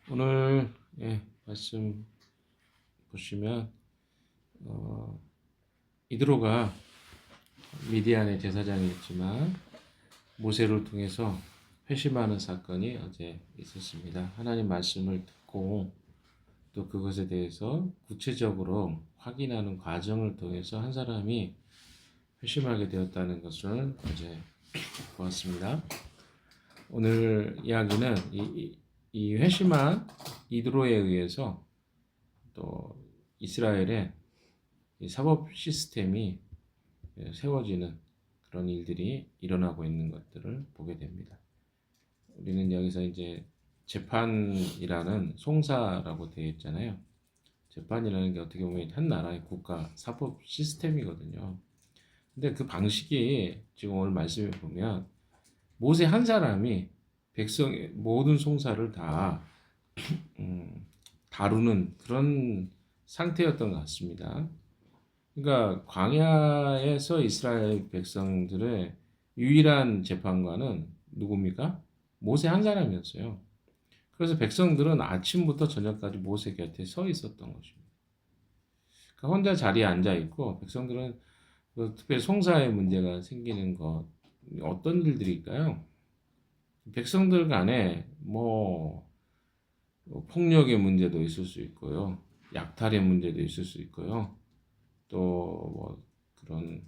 오늘 말씀 보시면 이드로가 미디안의 제사장이었지만 모세를 통해서 회심하는 사건이 어제 있었습니다. 하나님 말씀을 듣고 또 그것에 대해서 구체적으로 확인하는 과정을 통해서 한 사람이 회심하게 되었다는 것을 어제 보았습니다. 오늘 이야기는 이 회심한 이드로에 의해서 또 이스라엘의 사법 시스템이 세워지는 그런 일들이 일어나고 있는 것들을 보게 됩니다. 우리는 여기서 이제 재판이라는 송사라고 되어 있잖아요. 재판이라는 게 어떻게 보면 한 나라의 국가 사법 시스템이거든요. 근데 그 방식이 지금 오늘 말씀에 보면 모세 한 사람이 백성의 모든 송사를 다 다루는 그런 상태였던 것 같습니다. 그러니까 광야에서 이스라엘 백성들의 유일한 재판관은 누굽니까? 모세 한 사람이었어요. 그래서 백성들은 아침부터 저녁까지 모세 곁에 서 있었던 것입니다. 그러니까 혼자 자리에 앉아 있고 백성들은 특별히 송사의 문제가 생기는 것 어떤 일들일까요? 백성들 간에 폭력의 문제도 있을 수 있고요. 약탈의 문제도 있을 수 있고요. 또 그런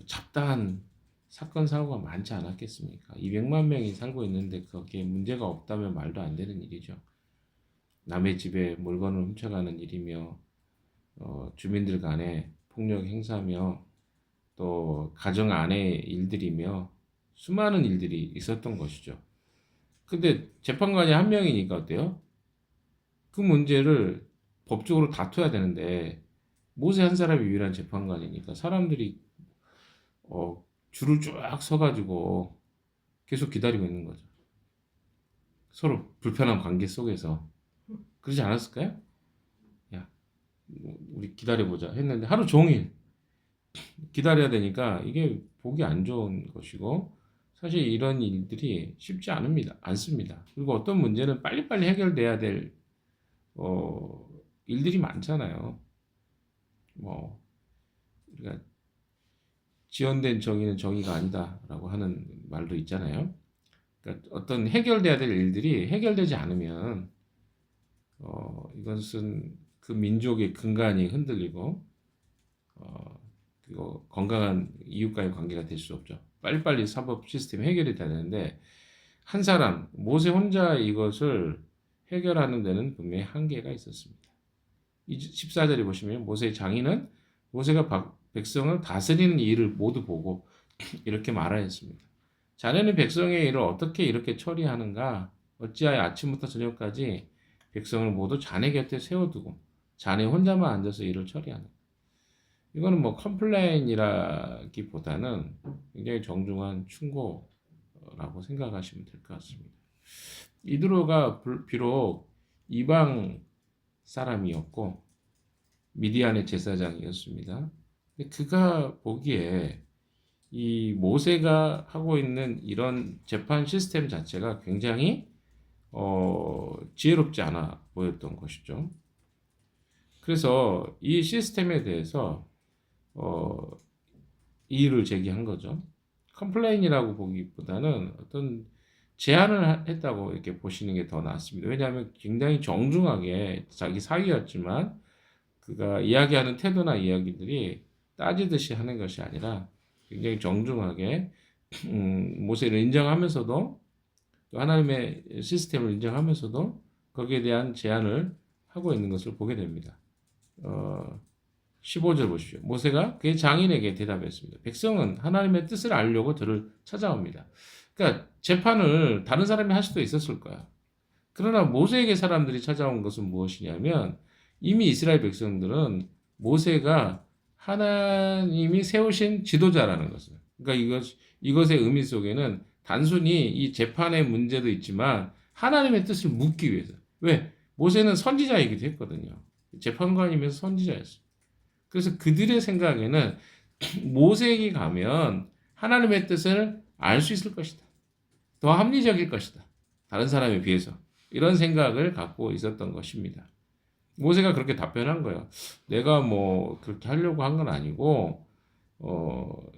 잡다한 사건 사고가 많지 않았겠습니까? 200만 명이 살고 있는데 거기에 문제가 없다면 말도 안 되는 일이죠. 남의 집에 물건을 훔쳐가는 일이며 주민들 간에 폭력 행사며 또 가정 안의 일들이며 수많은 일들이 있었던 것이죠. 근데 재판관이 한 명이니까 어때요? 그 문제를 법적으로 다투어야 되는데 모세 한 사람이 유일한 재판관이니까 사람들이 줄을 쫙 서가지고 계속 기다리고 있는 거죠. 서로 불편한 관계 속에서 그러지 않았을까요? 야, 우리 기다려보자 했는데 하루 종일 기다려야 되니까 이게 보기 안 좋은 것이고 사실 이런 일들이 쉽지 않습니다. 그리고 어떤 문제는 빨리빨리 해결돼야 될 일들이 많잖아요. 우리가 지연된 정의는 정의가 아니다라고 하는 말도 있잖아요. 그러니까 어떤 해결돼야 될 일들이 해결되지 않으면 이것은 그 민족의 근간이 흔들리고 그리고 건강한 이웃과의 관계가 될 수 없죠. 빨리빨리 사법 시스템이 해결이 돼야 되는데 한 사람 모세 혼자 이것을 해결하는 데는 분명히 한계가 있었습니다. 14절에 보시면 모세의 장인은 모세가 백성을 다스리는 일을 모두 보고 이렇게 말하였습니다. 자네는 백성의 일을 어떻게 이렇게 처리하는가? 어찌하여 아침부터 저녁까지 백성을 모두 자네 곁에 세워두고 자네 혼자만 앉아서 일을 처리하는가? 이거는 컴플레인이라기보다는 굉장히 정중한 충고라고 생각하시면 될 것 같습니다. 이드로가 비록 이방 사람이었고 미디안의 제사장이었습니다. 근데 그가 보기에 이 모세가 하고 있는 이런 재판 시스템 자체가 굉장히 지혜롭지 않아 보였던 것이죠. 그래서 이 시스템에 대해서 이의를 제기한 거죠. 컴플레인이라고 보기보다는 어떤 제안을 했다고 이렇게 보시는 게 더 낫습니다. 왜냐하면 굉장히 정중하게 자기 사위였지만 그가 이야기하는 태도나 이야기들이 따지듯이 하는 것이 아니라 굉장히 정중하게 모세를 인정하면서도 또 하나님의 시스템을 인정하면서도 거기에 대한 제안을 하고 있는 것을 보게 됩니다. 15절 보십시오. 모세가 그의 장인에게 대답했습니다. 백성은 하나님의 뜻을 알려고 저를 찾아옵니다. 그러니까 재판을 다른 사람이 할 수도 있었을 거야. 그러나 모세에게 사람들이 찾아온 것은 무엇이냐면 이미 이스라엘 백성들은 모세가 하나님이 세우신 지도자라는 것을. 그러니까 이것의 의미 속에는 단순히 이 재판의 문제도 있지만 하나님의 뜻을 묻기 위해서. 왜? 모세는 선지자이기도 했거든요. 재판관이면서 선지자였어요. 그래서 그들의 생각에는 모세에게 가면 하나님의 뜻을 알 수 있을 것이다. 더 합리적일 것이다. 다른 사람에 비해서. 이런 생각을 갖고 있었던 것입니다. 모세가 그렇게 답변한 거예요. 내가 뭐 그렇게 하려고 한 건 아니고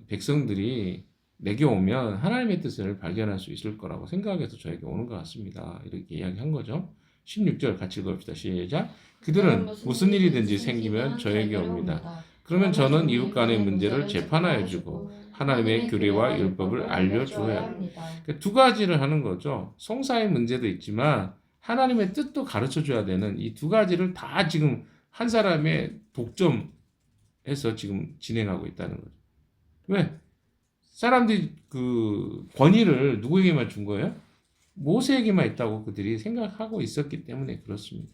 백성들이 내게 오면 하나님의 뜻을 발견할 수 있을 거라고 생각해서 저에게 오는 것 같습니다. 이렇게 이야기한 거죠. 16절 같이 읽읍시다. 시작. 그들은 무슨 일이든지 생기면 저에게 옵니다. 그러면 저는 이웃 간의 문제를 재판하여 주고 하나님의 규례와 율법을 알려주어야 합니다. 그러니까 두 가지를 하는 거죠. 송사의 문제도 있지만 하나님의 뜻도 가르쳐 줘야 되는 이 두 가지를 다 지금 한 사람의 독점해서 지금 진행하고 있다는 거죠. 왜? 사람들이 그 권위를 누구에게만 준 거예요? 모세에게만 있다고 그들이 생각하고 있었기 때문에 그렇습니다.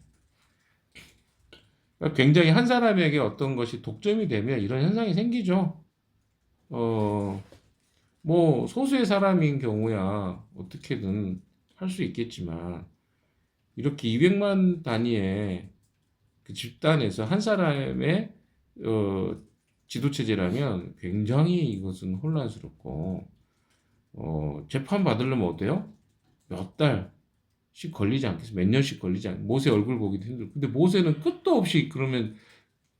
그러니까 굉장히 한 사람에게 어떤 것이 독점이 되면 이런 현상이 생기죠. 뭐 소수의 사람인 경우야 어떻게든 할 수 있겠지만 이렇게 200만 단위의 그 집단에서 한 사람의 지도체제라면 굉장히 이것은 혼란스럽고 재판 받으려면 어때요? 몇 달씩 걸리지 않겠어요? 몇 년씩 걸리지 않. 모세 얼굴 보기도 힘들고. 근데 모세는 끝도 없이 그러면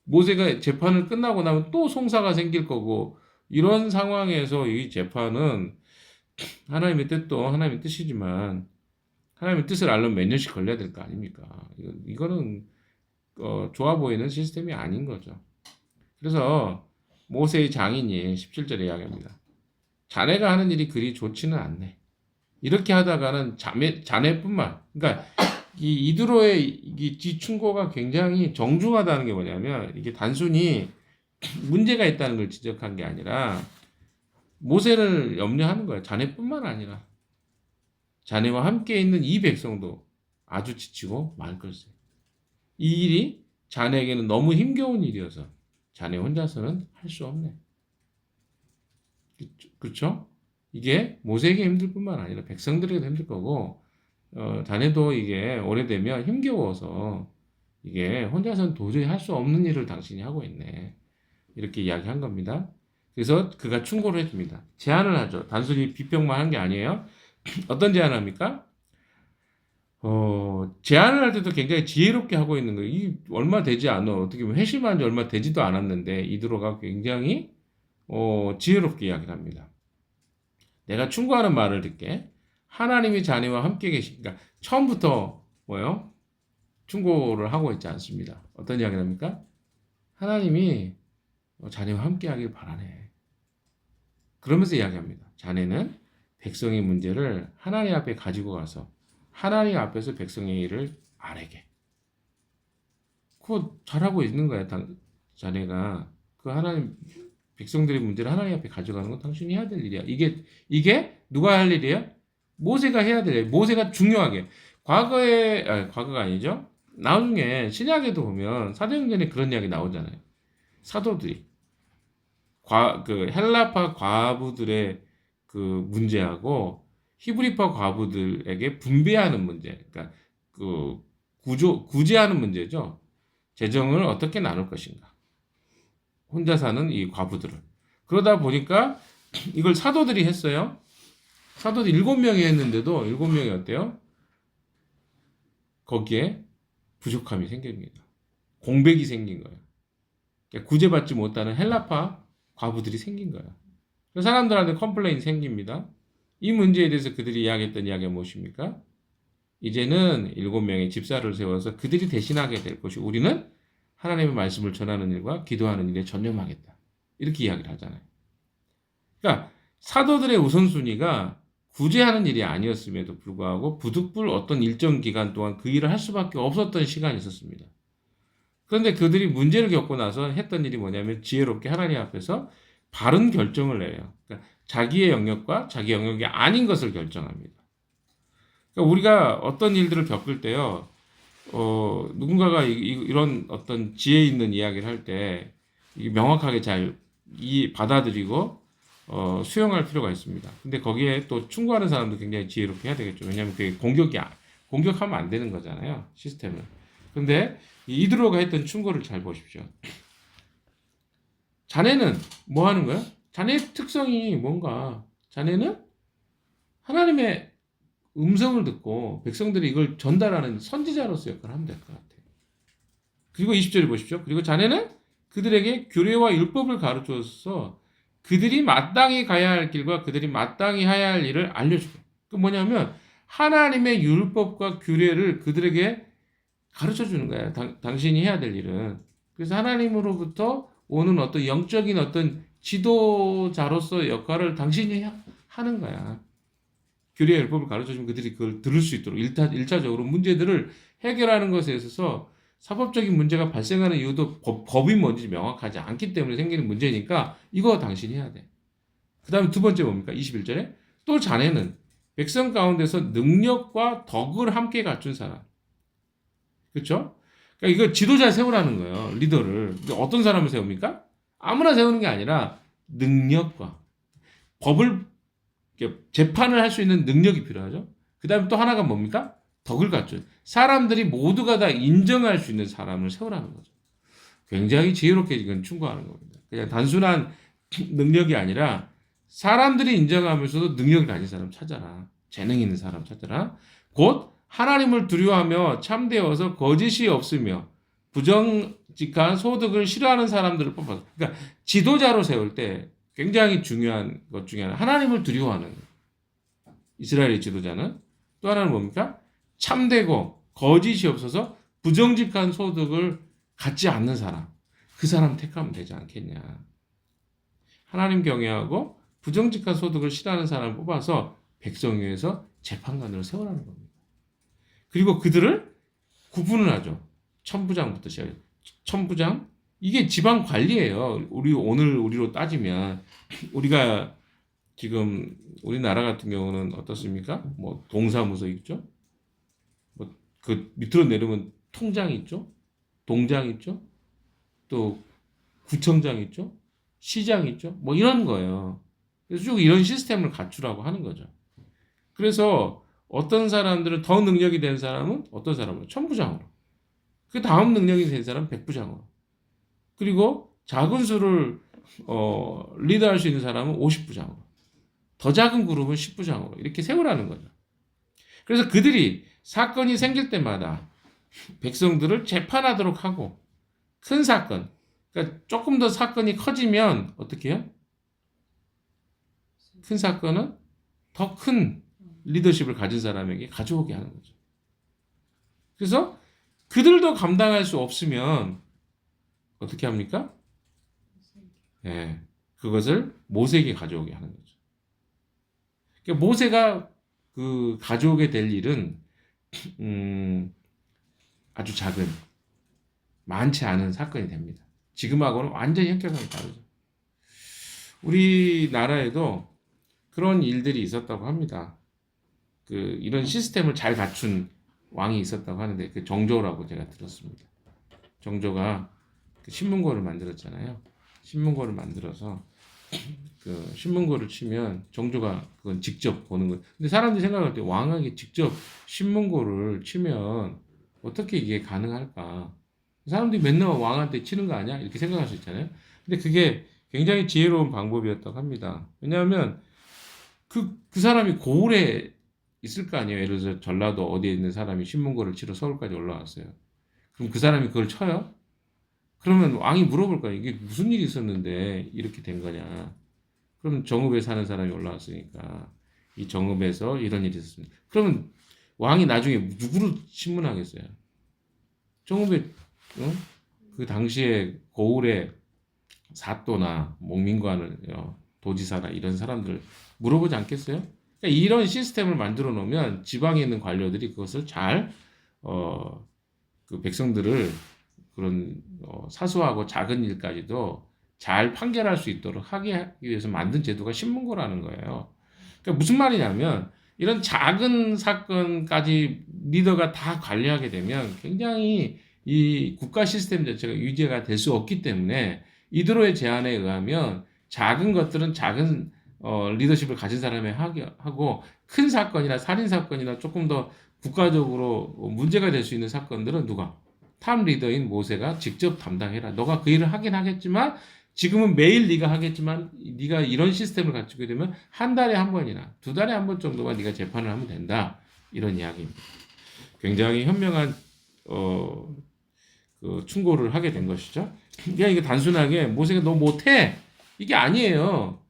모세가 재판을 끝나고 나면 또 송사가 생길 거고 이런 상황에서 이 재판은 하나님의 뜻도 하나님의 뜻이지만 하나님의 뜻을 알려면 몇 년씩 걸려야 될 거 아닙니까? 이거는 좋아 보이는 시스템이 아닌 거죠. 그래서 모세의 장인이 17절에 이야기합니다. 자네가 하는 일이 그리 좋지는 않네. 이렇게 하다가는 자네뿐만, 그러니까 이 이드로의 이 충고가 굉장히 정중하다는 게 뭐냐면 이게 단순히 문제가 있다는 걸 지적한 게 아니라 모세를 염려하는 거예요. 자네뿐만 아니라 자네와 함께 있는 이 백성도 아주 지치고 말 걸세. 이 일이 자네에게는 너무 힘겨운 일이어서 자네 혼자서는 할 수 없네. 그렇죠? 이게 모세에게 힘들 뿐만 아니라 백성들에게도 힘들 거고 자네도 이게 오래되면 힘겨워서 이게 혼자서는 도저히 할 수 없는 일을 당신이 하고 있네. 이렇게 이야기한 겁니다. 그래서 그가 충고를 해줍니다. 제안을 하죠. 단순히 비평만 한 게 아니에요. 어떤 제안을 합니까? 제안을 할 때도 굉장히 지혜롭게 하고 있는 거예요. 이 얼마 되지 않아. 어떻게 보면 회심한 지 얼마 되지도 않았는데 이드로가 굉장히 지혜롭게 이야기를 합니다. 내가 충고하는 말을 듣게. 하나님이 자네와 함께 계시니까 처음부터 뭐요? 충고를 하고 있지 않습니다. 어떤 이야기를 합니까? 하나님이 자네와 함께 하길 바라네. 그러면서 이야기합니다. 자네는 백성의 문제를 하나님 앞에 가지고 가서 하나님 앞에서 백성의 일을 아뢰게. 그거 잘하고 있는 거야. 자네가 그 하나님 백성들의 문제를 하나님 앞에 가져가는 건 당신이 해야 될 일이야. 이게 누가 할 일이야? 모세가 해야 될 일. 모세가 중요하게. 과거가 아니죠. 나중에 신약에도 보면 사도행전에 그런 이야기 나오잖아요. 사도들이 그 헬라파 과부들의 그 문제하고 히브리파 과부들에게 분배하는 문제, 그러니까 그 구제하는 문제죠. 재정을 어떻게 나눌 것인가. 혼자 사는 이 과부들을. 그러다 보니까 이걸 사도들이 했어요. 사도들 7명이 했는데도 7명이 어때요? 거기에 부족함이 생깁니다. 공백이 생긴 거예요. 그러니까 구제받지 못하는 헬라파 과부들이 생긴 거예요. 사람들한테 컴플레인 생깁니다. 이 문제에 대해서 그들이 이야기했던 이야기가 무엇입니까? 이제는 7명의 집사를 세워서 그들이 대신하게 될 것이 우리는 하나님의 말씀을 전하는 일과 기도하는 일에 전념하겠다. 이렇게 이야기를 하잖아요. 그러니까 사도들의 우선순위가 구제하는 일이 아니었음에도 불구하고 부득불 어떤 일정 기간 동안 그 일을 할 수밖에 없었던 시간이 있었습니다. 그런데 그들이 문제를 겪고 나서 했던 일이 뭐냐면 지혜롭게 하나님 앞에서 바른 결정을 내요. 그러니까 자기의 영역과 자기 영역이 아닌 것을 결정합니다. 그러니까 우리가 어떤 일들을 겪을 때요, 누군가가 이런 어떤 지혜 있는 이야기를 할 때 명확하게 잘 받아들이고 수용할 필요가 있습니다. 근데 거기에 또 충고하는 사람도 굉장히 지혜롭게 해야 되겠죠. 왜냐하면 그게 공격하면 안 되는 거잖아요, 시스템을. 근데 이드로가 했던 충고를 잘 보십시오. 자네는 뭐 하는 거야? 자네의 특성이 뭔가? 자네는 하나님의 음성을 듣고 백성들이 이걸 전달하는 선지자로서 역할을 하면 될 것 같아요. 그리고 20절을 보십시오. 그리고 자네는 그들에게 규례와 율법을 가르쳐서 그들이 마땅히 가야 할 길과 그들이 마땅히 해야 할 일을 알려주고. 그 뭐냐면 하나님의 율법과 규례를 그들에게 가르쳐 주는 거야. 당신이 해야 될 일은. 그래서 하나님으로부터 오는 어떤 영적인 어떤 지도자로서 역할을 당신이 하는 거야. 규례 율법을 가르쳐 주면 그들이 그걸 들을 수 있도록 일차적으로 문제들을 해결하는 것에 있어서 사법적인 문제가 발생하는 이유도 법이 뭔지 명확하지 않기 때문에 생기는 문제니까 이거 당신이 해야 돼. 그 다음에 두 번째 뭡니까? 21절에 또 자네는 백성 가운데서 능력과 덕을 함께 갖춘 사람. 그렇죠? 그러니까 이거 지도자 세우라는 거예요. 리더를. 어떤 사람을 세웁니까? 아무나 세우는 게 아니라 능력과 법을 재판을 할 수 있는 능력이 필요하죠. 그 다음에 또 하나가 뭡니까? 덕을 갖춘. 사람들이 모두가 다 인정할 수 있는 사람을 세우라는 거죠. 굉장히 지혜롭게 이건 충고하는 겁니다. 그냥 단순한 능력이 아니라 사람들이 인정하면서도 능력을 가진 사람 찾아라. 재능 있는 사람 찾아라. 곧 하나님을 두려워하며 참되어서 거짓이 없으며 부정직한 소득을 싫어하는 사람들을 뽑아서. 그러니까 지도자로 세울 때 굉장히 중요한 것 중에 하나, 하나님을 두려워하는 이스라엘의 지도자는. 또 하나는 뭡니까? 참되고 거짓이 없어서 부정직한 소득을 갖지 않는 사람. 그 사람 택하면 되지 않겠냐. 하나님 경외하고 부정직한 소득을 싫어하는 사람을 뽑아서 백성 위에서 재판관으로 세우라는 겁니다. 그리고 그들을 구분을 하죠. 천부장부터 시작해요. 천부장? 이게 지방 관리예요. 우리로 따지면 우리가 지금 우리나라 같은 경우는 어떻습니까? 뭐 동사무소 있죠. 뭐 그 밑으로 내려오면 통장 있죠. 동장 있죠. 또 구청장 있죠. 시장 있죠. 뭐 이런 거예요. 그래서 쭉 이런 시스템을 갖추라고 하는 거죠. 그래서 어떤 사람들은 더 능력이 된 사람은 어떤 사람은 천부장으로. 그 다음 능력이 된 사람은 백부장으로. 그리고 작은 수를 리드할 수 있는 사람은 50부장으로. 더 작은 그룹은 10부장으로. 이렇게 세우라는 거죠. 그래서 그들이 사건이 생길 때마다 백성들을 재판하도록 하고 큰 사건, 그러니까 조금 더 사건이 커지면 어떻게 해요? 큰 사건은 더 큰 리더십을 가진 사람에게 가져오게 하는 거죠. 그래서 그들도 감당할 수 없으면 어떻게 합니까? 네, 그것을 모세에게 가져오게 하는 거죠. 그러니까 모세가 그 가져오게 될 일은 아주 작은, 많지 않은 사건이 됩니다. 지금하고는 완전히 현격하게 다르죠. 우리나라에도 그런 일들이 있었다고 합니다. 이런 시스템을 잘 갖춘 왕이 있었다고 하는데 그 정조라고 제가 들었습니다. 정조가 그 신문고를 만들었잖아요. 신문고를 만들어서 그 신문고를 치면 정조가 그건 직접 보는 거예요. 근데 사람들이 생각할 때 왕에게 직접 신문고를 치면 어떻게 이게 가능할까? 사람들이 맨날 왕한테 치는 거 아니야? 이렇게 생각할 수 있잖아요. 근데 그게 굉장히 지혜로운 방법이었다고 합니다. 왜냐하면 그 사람이 고을에 있을 거 아니에요. 예를 들어서 전라도 어디에 있는 사람이 신문고를 치러 서울까지 올라왔어요. 그럼 그 사람이 그걸 쳐요? 그러면 왕이 물어볼 거예요. 이게 무슨 일이 있었는데 이렇게 된 거냐. 그럼 정읍에 사는 사람이 올라왔으니까 이 정읍에서 이런 일이 있었습니다. 그러면 왕이 나중에 누구로 신문하겠어요? 정읍에 그 당시에 고을에 사또나 목민관을 도지사나 이런 사람들 물어보지 않겠어요? 그러니까 이런 시스템을 만들어 놓으면 지방에 있는 관료들이 그것을 잘 그 백성들을 그런 사소하고 작은 일까지도 잘 판결할 수 있도록 하기 위해서 만든 제도가 신문고라는 거예요. 그러니까 무슨 말이냐면 이런 작은 사건까지 리더가 다 관리하게 되면 굉장히 이 국가 시스템 자체가 유지가 될 수 없기 때문에 이들의 제안에 의하면 작은 것들은 작은 리더십을 가진 사람이 하고 큰 사건이나 살인 사건이나 조금 더 국가적으로 문제가 될 수 있는 사건들은 누가? 탑 리더인 모세가 직접 담당해라. 너가 그 일을 하긴 하겠지만 지금은 매일 네가 하겠지만 네가 이런 시스템을 갖추게 되면 한 달에 한 번이나 두 달에 한 번 정도만 네가 재판을 하면 된다. 이런 이야기입니다. 굉장히 현명한 그 충고를 하게 된 것이죠. 그냥 이게 단순하게 모세가 너 못해 이게 아니에요.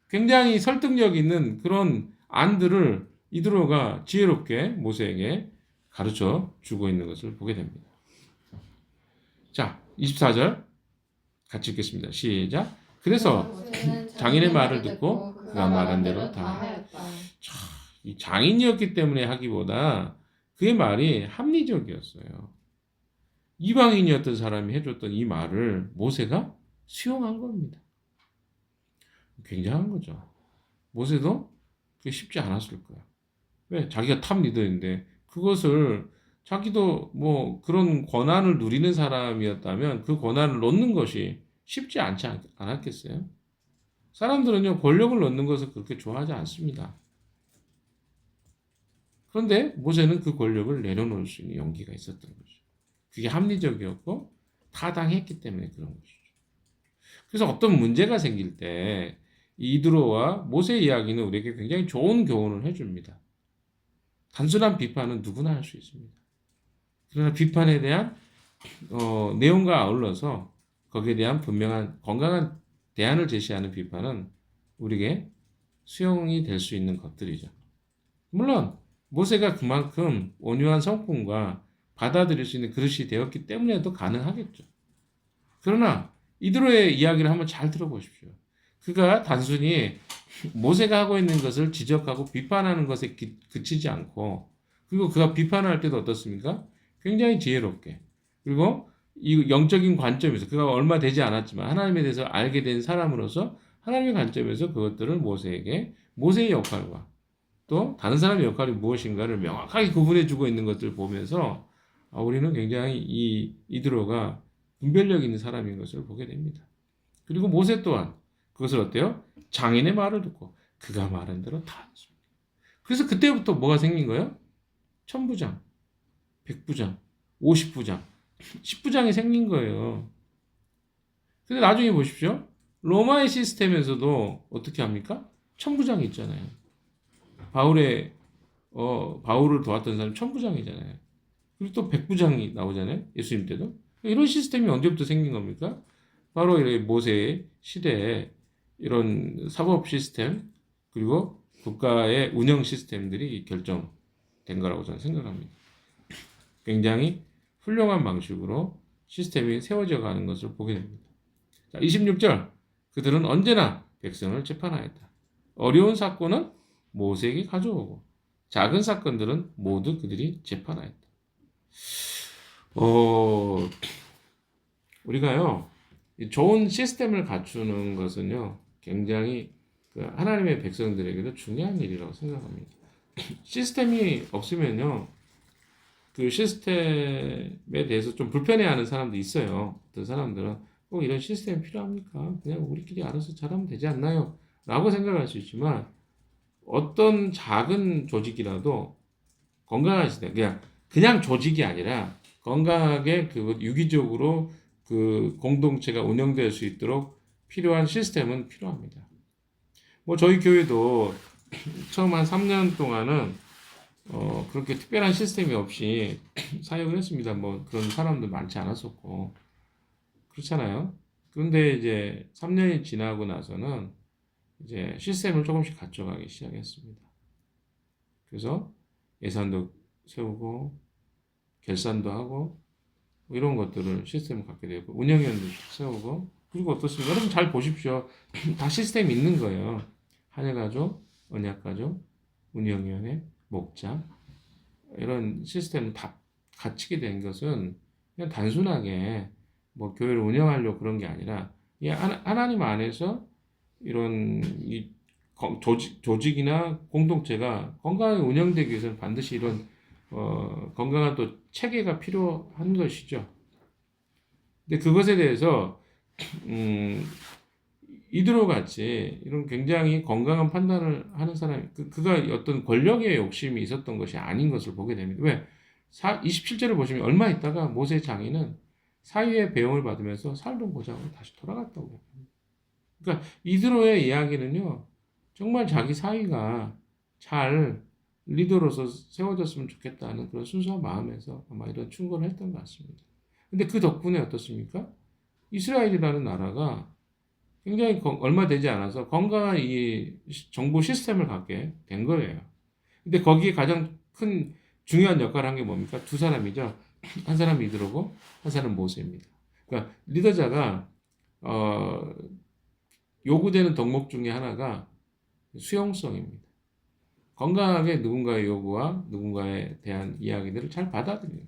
굉장히 설득력 있는 그런 안들을 이드로가 지혜롭게 모세에게 가르쳐 주고 있는 것을 보게 됩니다. 자, 24절 같이 읽겠습니다. 시작. 그래서 장인의 말을 듣고 그가 말한 대로 다 하였다. 이 장인이었기 때문에 하기보다 그의 말이 합리적이었어요. 이방인이었던 사람이 해줬던 이 말을 모세가 수용한 겁니다. 굉장한 거죠. 모세도 그게 쉽지 않았을 거야. 왜? 자기가 탑 리더인데 그것을 자기도 뭐 그런 권한을 누리는 사람이었다면 그 권한을 놓는 것이 쉽지 않지 않았겠어요? 사람들은요, 권력을 놓는 것을 그렇게 좋아하지 않습니다. 그런데 모세는 그 권력을 내려놓을 수 있는 용기가 있었던 거죠. 그게 합리적이었고 타당했기 때문에 그런 것이죠. 그래서 어떤 문제가 생길 때 이드로와 모세 이야기는 우리에게 굉장히 좋은 교훈을 해줍니다. 단순한 비판은 누구나 할 수 있습니다. 그러나 비판에 대한 내용과 아울러서 거기에 대한 분명한 건강한 대안을 제시하는 비판은 우리에게 수용이 될 수 있는 것들이죠. 물론 모세가 그만큼 온유한 성품과 받아들일 수 있는 그릇이 되었기 때문에도 가능하겠죠. 그러나 이드로의 이야기를 한번 잘 들어보십시오. 그가 단순히 모세가 하고 있는 것을 지적하고 비판하는 것에 그치지 않고, 그리고 그가 비판할 때도 어떻습니까? 굉장히 지혜롭게, 그리고 이 영적인 관점에서 그가 얼마 되지 않았지만 하나님에 대해서 알게 된 사람으로서 하나님의 관점에서 그것들을 모세에게 모세의 역할과 또 다른 사람의 역할이 무엇인가를 명확하게 구분해 주고 있는 것들을 보면서 우리는 굉장히 이 이드로가 분별력 있는 사람인 것을 보게 됩니다. 그리고 모세 또한 그것을 어때요? 장인의 말을 듣고 그가 말한 대로 다 했습니다. 그래서 그때부터 뭐가 생긴 거예요? 1000부장, 100부장, 50부장, 10부장이 생긴 거예요. 근데 나중에 보십시오. 로마의 시스템에서도 어떻게 합니까? 1000부장이 있잖아요. 바울을 도왔던 사람이 1000부장이잖아요. 그리고 또 100부장이 나오잖아요. 예수님 때도. 이런 시스템이 언제부터 생긴 겁니까? 바로 모세의 시대에 이런 사법 시스템 그리고 국가의 운영 시스템들이 결정된 거라고 저는 생각합니다. 굉장히 훌륭한 방식으로 시스템이 세워져 가는 것을 보게 됩니다. 자, 26절. 그들은 언제나 백성을 재판하였다. 어려운 사건은 모세에게 가져오고 작은 사건들은 모두 그들이 재판하였다. 우리가요, 좋은 시스템을 갖추는 것은요, 굉장히 하나님의 백성들에게도 중요한 일이라고 생각합니다. 시스템이 없으면요, 그 시스템에 대해서 좀 불편해하는 사람도 있어요. 어떤 사람들은 꼭 이런 시스템이 필요합니까? 그냥 우리끼리 알아서 잘하면 되지 않나요? 라고 생각할 수 있지만 어떤 작은 조직이라도 건강한 시스템, 그냥 조직이 아니라 건강하게 그 유기적으로 그 공동체가 운영될 수 있도록 필요한 시스템은 필요합니다. 뭐 저희 교회도 처음 한 3년 동안은 그렇게 특별한 시스템이 없이 사역을 했습니다. 뭐 그런 사람도 많지 않았었고 그렇잖아요. 그런데 이제 3년이 지나고 나서는 이제 시스템을 조금씩 갖춰가기 시작했습니다. 그래서 예산도 세우고 결산도 하고 뭐 이런 것들을 시스템을 갖게 되고 운영위원도 세우고 그리고 어떻습니까? 여러분 잘 보십시오. 다 시스템이 있는 거예요. 한해가족, 언약가족, 운영위원회, 목자 이런 시스템을 다 갖추게 된 것은 그냥 단순하게 뭐 교회를 운영하려고 그런 게 아니라 하나님 안에서 이런 이 조직이나 공동체가 건강하게 운영되기 위해서는 반드시 이런 건강한 또 체계가 필요한 것이죠. 근데 그것에 대해서 이드로 같이 이런 굉장히 건강한 판단을 하는 사람이 그가 어떤 권력의 욕심이 있었던 것이 아닌 것을 보게 됩니다. 왜? 27절을 보시면 얼마 있다가 모세 장인은 사위의 배영을 받으면서 살던 고장으로 다시 돌아갔다고 합니다. 그러니까 이드로의 이야기는요, 정말 자기 사위가 잘 리더로서 세워졌으면 좋겠다는 그런 순수한 마음에서 아마 이런 충고를 했던 것 같습니다. 근데 그 덕분에 어떻습니까? 이스라엘이라는 나라가 굉장히 얼마 되지 않아서 건강한 이 정보 시스템을 갖게 된 거예요. 근데 거기에 가장 큰 중요한 역할을 한 게 뭡니까? 두 사람이죠. 한 사람이 이드로고 한 사람은 모세입니다. 그러니까 리더자가 요구되는 덕목 중에 하나가 수용성입니다. 건강하게 누군가의 요구와 누군가에 대한 이야기들을 잘 받아들여요.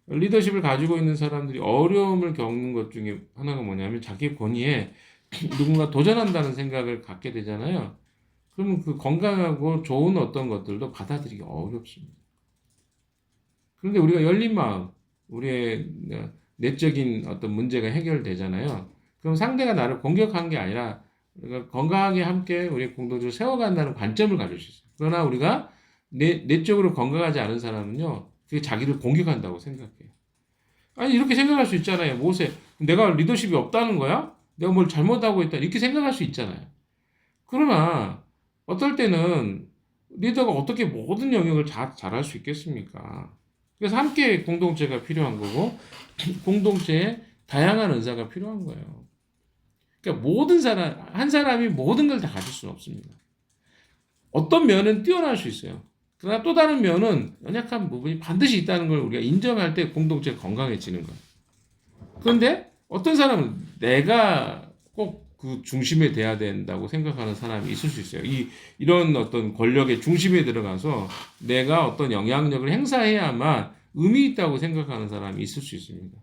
리더십을 가지고 있는 사람들이 어려움을 겪는 것 중에 하나가 뭐냐면 자기 권위에 누군가 도전한다는 생각을 갖게 되잖아요. 그러면 그 건강하고 좋은 어떤 것들도 받아들이기 어렵습니다. 그런데 우리가 열린 마음, 우리의 내적인 어떤 문제가 해결되잖아요. 그럼 상대가 나를 공격한 게 아니라 우리가 건강하게 함께 우리 공동체를 세워간다는 관점을 가질 수 있어요. 그러나 우리가 내적으로 건강하지 않은 사람은요, 그게 자기를 공격한다고 생각해요. 아니, 이렇게 생각할 수 있잖아요. 모세, 내가 리더십이 없다는 거야? 내가 뭘 잘못하고 있다. 이렇게 생각할 수 있잖아요. 그러나 어떨 때는 리더가 어떻게 모든 영역을 잘할 수 있겠습니까? 그래서 함께 공동체가 필요한 거고, 공동체에 다양한 은사가 필요한 거예요. 그러니까 한 사람이 모든 걸 다 가질 수는 없습니다. 어떤 면은 뛰어날 수 있어요. 그러나 또 다른 면은 연약한 부분이 반드시 있다는 걸 우리가 인정할 때 공동체가 건강해지는 거예요. 그런데 어떤 사람은 내가 꼭 그 중심에 돼야 된다고 생각하는 사람이 있을 수 있어요. 이런 어떤 권력의 중심에 들어가서 내가 어떤 영향력을 행사해야만 의미 있다고 생각하는 사람이 있을 수 있습니다.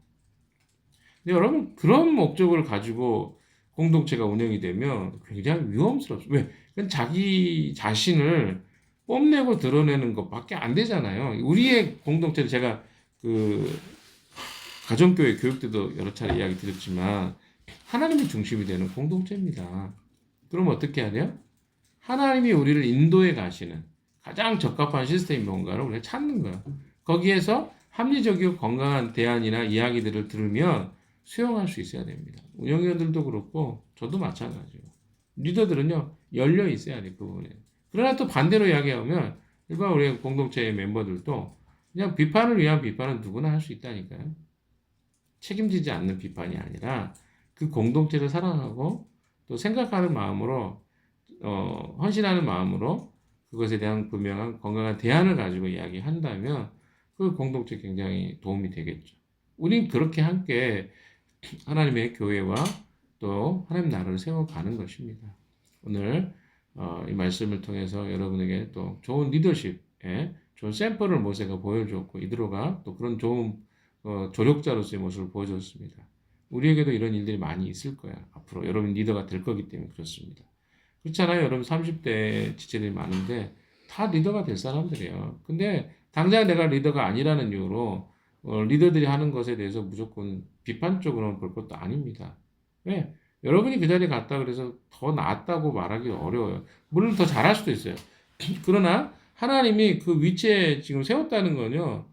근데 여러분, 그런 목적을 가지고 공동체가 운영이 되면 굉장히 위험스럽습니다. 왜? 그건 자기 자신을 뽐내고 드러내는 것밖에 안 되잖아요. 우리의 공동체는 제가 그 가정교회 교육 때도 여러 차례 이야기 드렸지만 하나님이 중심이 되는 공동체입니다. 그럼 어떻게 해야 돼요? 하나님이 우리를 인도해 가시는 가장 적합한 시스템이 뭔가를 우리가 찾는 거예요. 거기에서 합리적이고 건강한 대안이나 이야기들을 들으면 수용할 수 있어야 됩니다. 운영위원들도 그렇고 저도 마찬가지예요. 리더들은요, 열려 있어야 돼, 그 부분에. 그러나 또 반대로 이야기하면 일반 우리 공동체의 멤버들도 그냥 비판을 위한 비판은 누구나 할 수 있다니까요. 책임지지 않는 비판이 아니라 그 공동체를 사랑하고 또 생각하는 마음으로 헌신하는 마음으로 그것에 대한 분명한 건강한 대안을 가지고 이야기한다면 그 공동체 굉장히 도움이 되겠죠. 우린 그렇게 함께 하나님의 교회와 또 하나님 나라를 세워가는 것입니다. 오늘 이 말씀을 통해서 여러분에게 또 좋은 리더십의 좋은 샘플을 모세가 보여줬고 이드로가 또 그런 좋은 조력자로서의 모습을 보여줬습니다. 우리에게도 이런 일들이 많이 있을 거야. 앞으로 여러분 리더가 될 거기 때문에 그렇습니다. 그렇잖아요. 여러분 30대 지체들이 많은데 다 리더가 될 사람들이에요. 근데 당장 내가 리더가 아니라는 이유로 리더들이 하는 것에 대해서 무조건 비판적으로만 볼 것도 아닙니다. 왜? 여러분이 그 자리에 갔다 그래서 더 낫다고 말하기 어려워요. 물론 더 잘할 수도 있어요. 그러나 하나님이 그 위치에 지금 세웠다는 건요.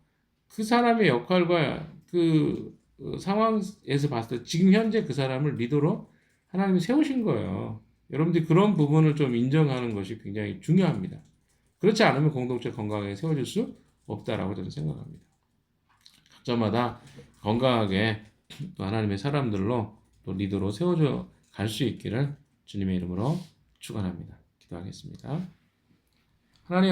그 사람의 역할과 그 상황에서 봤을 때 지금 현재 그 사람을 리더로 하나님이 세우신 거예요. 여러분들이 그런 부분을 좀 인정하는 것이 굉장히 중요합니다. 그렇지 않으면 공동체 건강하게 세워질 수 없다라고 저는 생각합니다. 각자마다 건강하게 또 하나님의 사람들로 또 리더로 세워져 갈 수 있기를 주님의 이름으로 축원합니다. 기도하겠습니다. 하나님